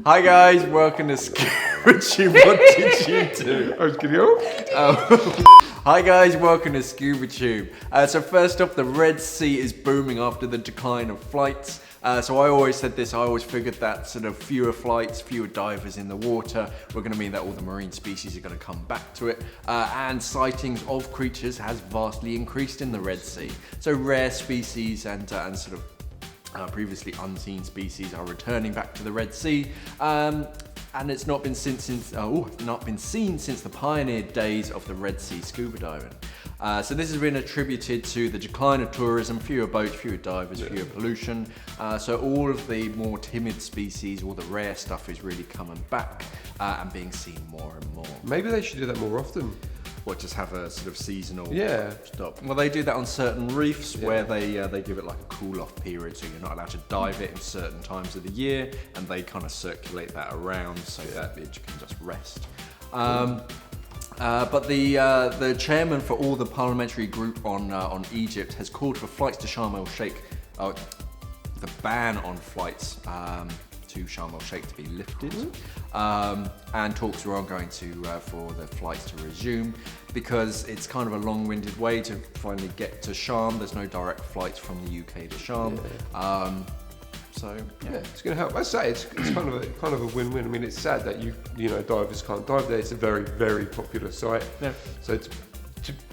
Hi guys, welcome to ScubaTube. What did you do? I was kidding you. Hi guys, welcome to ScubaTube. So first off, the Red Sea is booming after the decline of flights. So I always said this, I always figured that sort of fewer flights, fewer divers in the water were going to mean that all the marine species are going to come back to it. And sightings of creatures has vastly increased in the Red Sea. So rare species and sort of previously unseen species are returning back to the Red Sea. And it's not been seen since the pioneered days of the Red Sea scuba diving. So this has been attributed to the decline of tourism, fewer boats, fewer divers, fewer pollution. So all of the more timid species, all the rare stuff is really coming back and being seen more and more. Maybe they should do that more often. Or just have a sort of seasonal stop. Well, they do that on certain reefs where they give it like a cool-off period, so you're not allowed to dive it in certain times of the year, and they kind of circulate that around so that it can just rest. But the chairman for all the parliamentary group on Egypt has called for flights to Sharm el-Sheikh, the ban on flights to Sharm el-Sheikh to be lifted, and talks are ongoing for the flights to resume because it's kind of a long-winded way to finally get to Sharm. There's no direct flights from the UK to Sharm. So it's going to help. I say it's kind of a win-win. I mean, it's sad that you know divers can't dive there. It's a very, very popular site. Yeah. So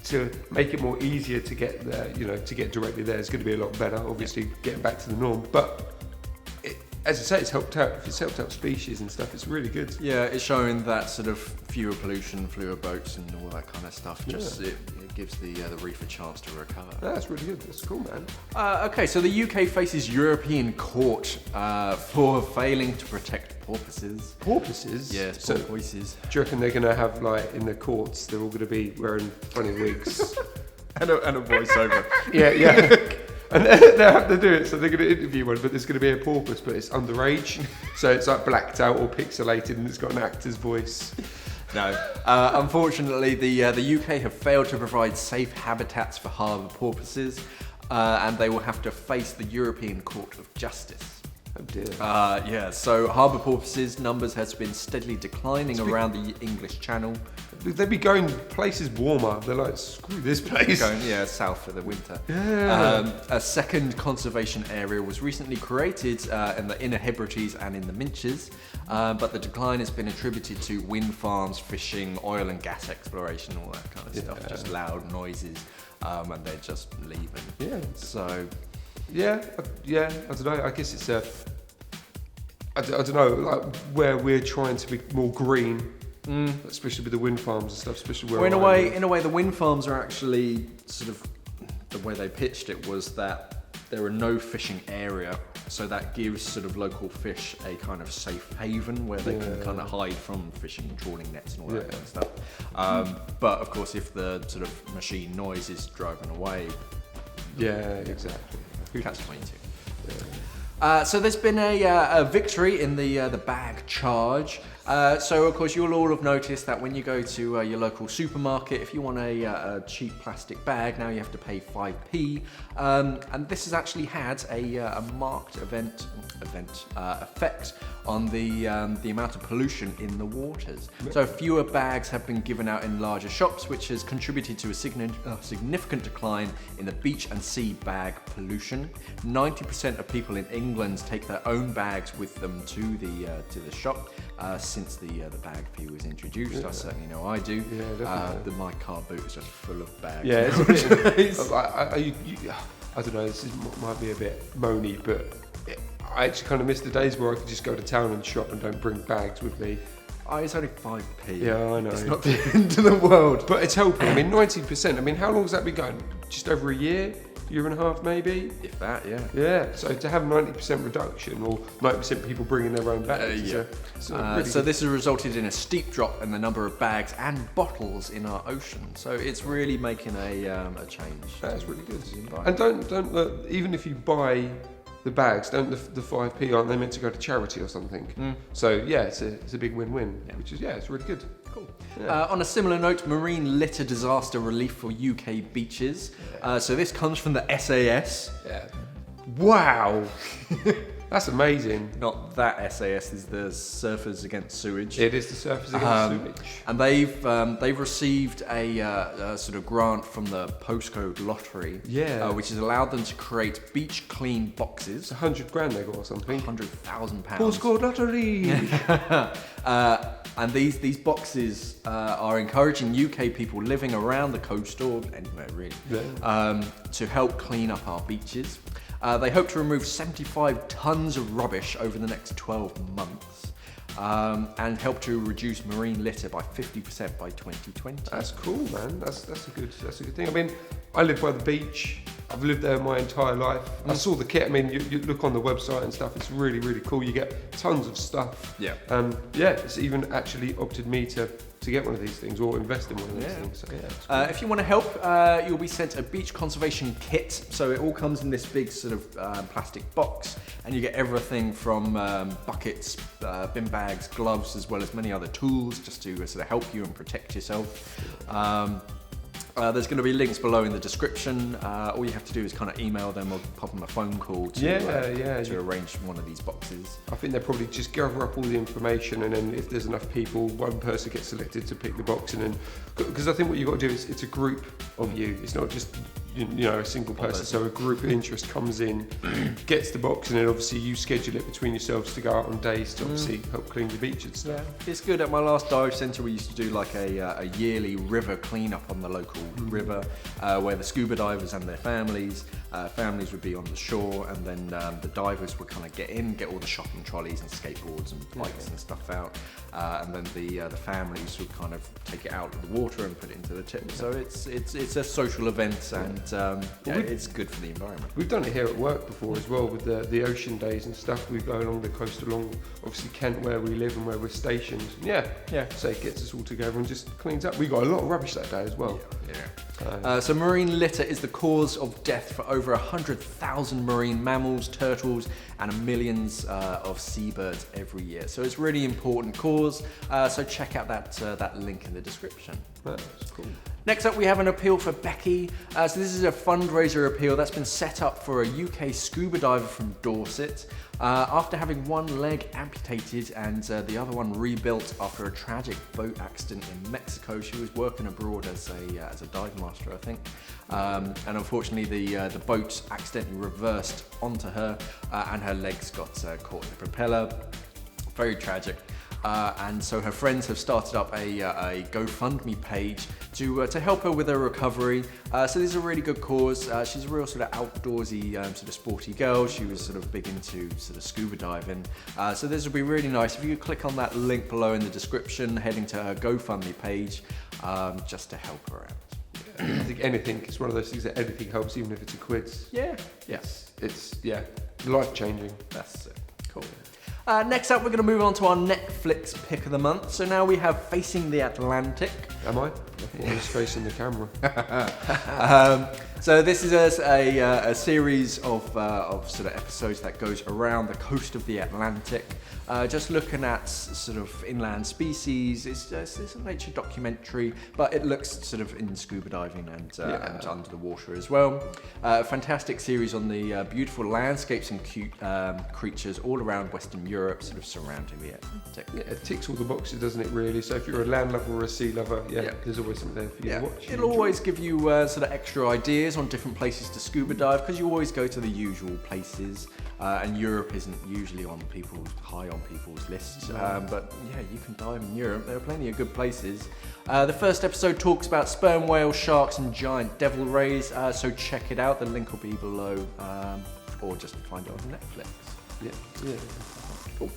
to make it more easier to get there, to get directly there is going to be a lot better. Obviously, getting back to the norm, but as I say, it's helped out. If it's helped out species and stuff, it's really good. Yeah, it's showing that sort of fewer pollution, fewer boats, and all that kind of stuff. Just it gives the reef a chance to recover. That's really good. That's cool, man. Okay, so the UK faces European court for failing to protect porpoises. Porpoises? Yes, So, porpoises. do you reckon they're going to have, like, in the courts, they're all going to be wearing funny wigs? and a voiceover. Yeah. And they have to do it, so they're going to interview one, but there's going to be a porpoise, but it's underage, so it's like blacked out or pixelated, and it's got an actor's voice. No, unfortunately, the UK have failed to provide safe habitats for harbour porpoises, and they will have to face the European Court of Justice. Oh dear. So harbour porpoises numbers has been steadily declining around the English Channel. They'd be going places warmer. They're like, screw this place. Going south for the winter. Yeah. A second conservation area was recently created in the Inner Hebrides and in the Minches, but the decline has been attributed to wind farms, fishing, oil and gas exploration, all that kind of stuff. Just loud noises, and they're just leaving. Yeah. So. Yeah, I don't know. I guess it's I don't know, like where we're trying to be more green, especially with the wind farms and stuff. Especially where. Well, in a way, the wind farms are actually sort of the way they pitched it was that there are no fishing area, so that gives sort of local fish a kind of safe haven where they can kind of hide from fishing, trawling nets, and all that kind of stuff. But of course, if the sort of machine noise is driving away. Yeah, exactly. Catch-22. So there's been a victory in the bag charge. So of course you'll all have noticed that when you go to your local supermarket, if you want a cheap plastic bag, now you have to pay 5p. And this has actually had a marked effect on the amount of pollution in the waters. So fewer bags have been given out in larger shops, which has contributed to a significant decline in the beach and sea bag pollution. 90% of people in England take their own bags with them to the shop since the bag fee was introduced. I certainly know I do. Yeah, definitely. My car boot is just full of bags. Yeah, it's a bit, I don't know. This might be a bit moany, but. I actually kind of miss the days where I could just go to town and shop and don't bring bags with me. It's only 5p. Yeah, I know. It's not the end of the world. But it's helping. I mean, 90%. I mean, how long has that been going? Just over a year and a half, maybe? If that, yeah. Yeah, so to have 90% reduction, or 90% people bringing their own bags. So this has resulted in a steep drop in the number of bags and bottles in our ocean. So it's really making a change. That's really good. And don't even if you buy the bags, don't the 5p, aren't they meant to go to charity or something? So yeah, it's a big win-win, which is it's really good. Cool. Yeah. On a similar note, marine litter disaster relief for UK beaches. So this comes from the SAS. Yeah. Wow. That's amazing. Not that SAS is the Surfers Against Sewage. It is the Surfers Against Sewage. And they've received a sort of grant from the postcode lottery, which has allowed them to create beach clean boxes. It's 100 grand they got or something. £100,000. Postcode lottery. And these boxes are encouraging UK people living around the coast or anywhere really to help clean up our beaches. They hope to remove 75 tons of rubbish over the next 12 months and help to reduce marine litter by 50% by 2020. That's cool, man. That's a good thing. I mean, I live by the beach. I've lived there my entire life. I saw the kit. I mean, you look on the website and stuff. It's really, really cool. You get tons of stuff. Yeah. It's even actually opted me to get one of these things or invest in one of these things. So, cool. If you want to help, you'll be sent a beach conservation kit. So it all comes in this big sort of plastic box, and you get everything from buckets, bin bags, gloves, as well as many other tools just to sort of help you and protect yourself. There's going to be links below in the description. All you have to do is kind of email them or pop them a phone call to arrange one of these boxes. I think they probably just gather up all the information, and then if there's enough people, one person gets selected to pick the box, and then because I think what you've got to do is it's a group of you. It's not just a single person. So a group of interest comes in, gets the box, and then obviously you schedule it between yourselves to go out on days to obviously help clean the beach and stuff. Yeah, it's good. At my last dive centre, we used to do like a yearly river cleanup on the local river, where the scuba divers and their families would be on the shore, and then the divers would kind of get all the shopping trolleys and skateboards and bikes and stuff out, and then the families would kind of take it out of the water and put it into the tip. So it's a social event, and it's good for the environment. We've done it here at work before as well with the ocean days and stuff. We go along the coast, along obviously Kent where we live and where we're stationed. So it gets us all together and just cleans up. We got a lot of rubbish that day as well. So marine litter is the cause of death for over 100,000 marine mammals, turtles, and millions of seabirds every year. So it's a really important cause. So check out that link in the description. That's cool. Next up, we have an appeal for Becky. So this is a fundraiser appeal that's been set up for a UK scuba diver from Dorset. After having one leg amputated and the other one rebuilt after a tragic boat accident in Mexico, she was working abroad as a dive master, I think. And unfortunately, the boat accidentally reversed onto her, and her legs got caught in the propeller. Very tragic. And so her friends have started up a GoFundMe page to help her with her recovery. So this is a really good cause. She's a real sort of outdoorsy, sort of sporty girl. She was sort of big into sort of scuba diving. So this would be really nice if you could click on that link below in the description, heading to her GoFundMe page, just to help her out. I think it's one of those things that anything helps, even if it's a quiz. It's life changing. That's it. Cool. Next up, we're going to move on to our Netflix pick of the month. So now we have Facing the Atlantic. Am I? I thought I was facing the camera. So this is a series of sort of episodes that goes around the coast of the Atlantic, just looking at sort of inland species. It's a nature documentary, but it looks sort of in scuba diving and under the water as well. A fantastic series on the beautiful landscapes and cute creatures all around Western Europe, sort of surrounding the Atlantic. Yeah, it ticks all the boxes, doesn't it, really? So if you're a land lover or a sea lover, there's always something there for you to watch. It'll always give you sort of extra ideas on different places to scuba dive, because you always go to the usual places, and Europe isn't usually high on people's lists. But you can dive in Europe. There are plenty of good places. The first episode talks about sperm whales, sharks, and giant devil rays. So check it out. The link will be below, or just find it on Netflix. Cool.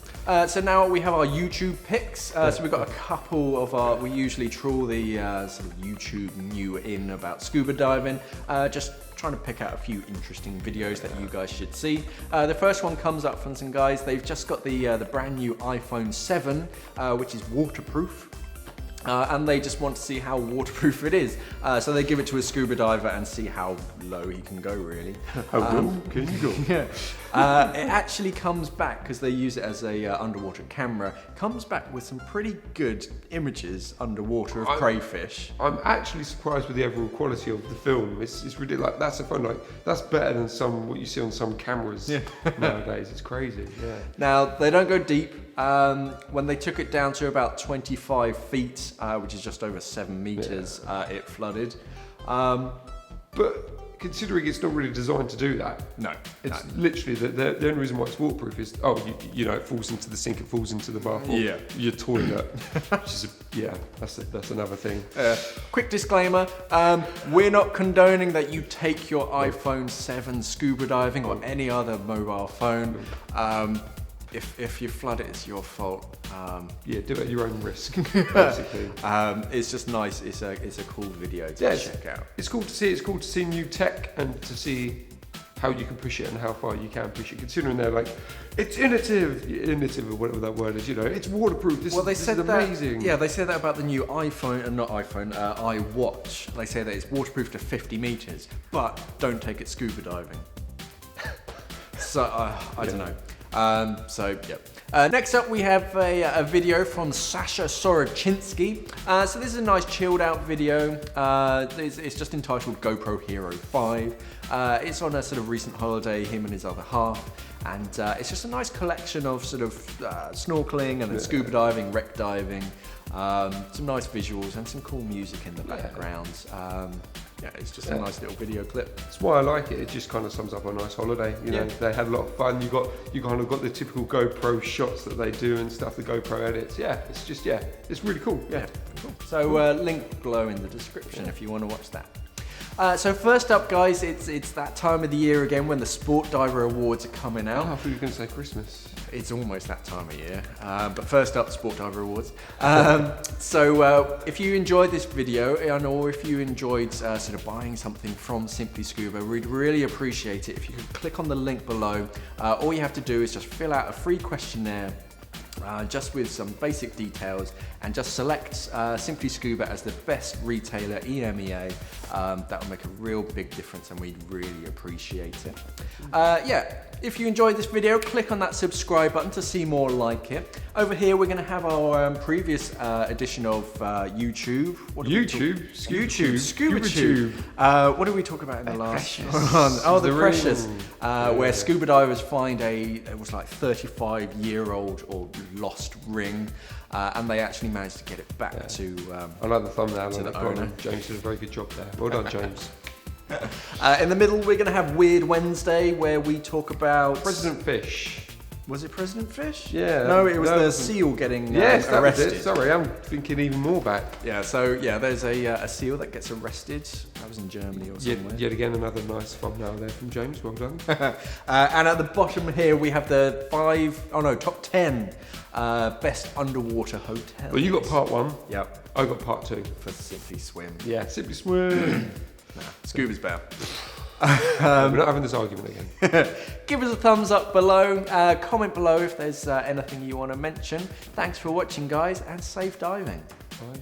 So now we have our YouTube picks. So we've got a couple of we usually trawl the sort of YouTube new in about scuba diving. Just trying to pick out a few interesting videos that you guys should see. The first one comes up from some guys. They've just got the brand new iPhone 7, which is waterproof. and they just want to see how waterproof it is. So they give it to a scuba diver and see how low he can go, really. How low can you go? Yeah. It actually comes back, because they use it as a underwater camera, comes back with some pretty good images underwater of crayfish. I'm actually surprised with the overall quality of the film. It's really like, that's a fun, like, that's better than what you see on some cameras nowadays. It's crazy, yeah. Now, they don't go deep. When they took it down to about 25 feet, which is just over 7 meters, it flooded. But considering it's not really designed to do that, it's literally the only reason why it's waterproof is you know, it falls into the sink, it falls into the bath, or your toilet, which is that's another thing. Quick disclaimer: we're not condoning that you take your iPhone 7 scuba diving or any other mobile phone. If you flood it, it's your fault. Do it at your own risk, basically. It's just nice. It's a cool video to check out. It's cool to see. It's cool to see new tech and to see how you can push it and how far you can push it. Considering they're like, it's innovative or whatever that word is. You know, it's waterproof. This is amazing. Yeah, they said that about the new iWatch. They say that it's waterproof to 50 meters, but don't take it scuba diving. So I don't know. Next up we have a video from Sasha Sorochinsky. So this is a nice chilled out video. It's just entitled GoPro Hero 5. It's on a sort of recent holiday, him and his other half. And it's just a nice collection of sort of snorkeling and scuba diving, wreck diving, some nice visuals and some cool music in the background. It's just a nice little video clip. That's why I like it. It just kind of sums up a nice holiday. You know, they had a lot of fun. You kind of got the typical GoPro shots that they do and stuff. The GoPro edits. It's really cool. Yeah. Cool. So link below in the description if you want to watch that. So first up, guys, it's that time of the year again when the Sport Diver Awards are coming out. Oh, I thought you were going to say Christmas. It's almost that time of year. But first up, Sport Diver Awards. So if you enjoyed this video, or if you enjoyed sort of buying something from Simply Scuba, we'd really appreciate it if you could click on the link below. All you have to do is just fill out a free questionnaire just with some basic details, and just select Simply Scuba as the best retailer EMEA. That will make a real big difference and we'd really appreciate it. If you enjoyed this video, click on that subscribe button to see more like it. Over here we're going to have our previous edition of YouTube. ScubaTube. What did we talk about in the last one? The Precious. Where scuba divers find it was like 35-year-old or lost ring, and they actually managed to get it back to I like the thumbnail to the owner. James did a very good job there. Well done, James. In the middle, we're going to have Weird Wednesday, where we talk about President Fish. Was it President Fish? Yeah. No, it was the seal getting arrested. Was it. Sorry, I'm thinking even more back. Yeah, so there's a seal that gets arrested. That was in Germany or somewhere. Yet again, another nice thumbnail there from James. Well done. And at the bottom here, we have the top 10 best underwater hotels. Well, you got part 1. Yep. I got part 2. For Simply Swim. Yeah, Simply Swim. Scuba's better. We're not having this argument again. Give us a thumbs up below, comment below if there's anything you want to mention. Thanks for watching, guys, and safe diving. Bye.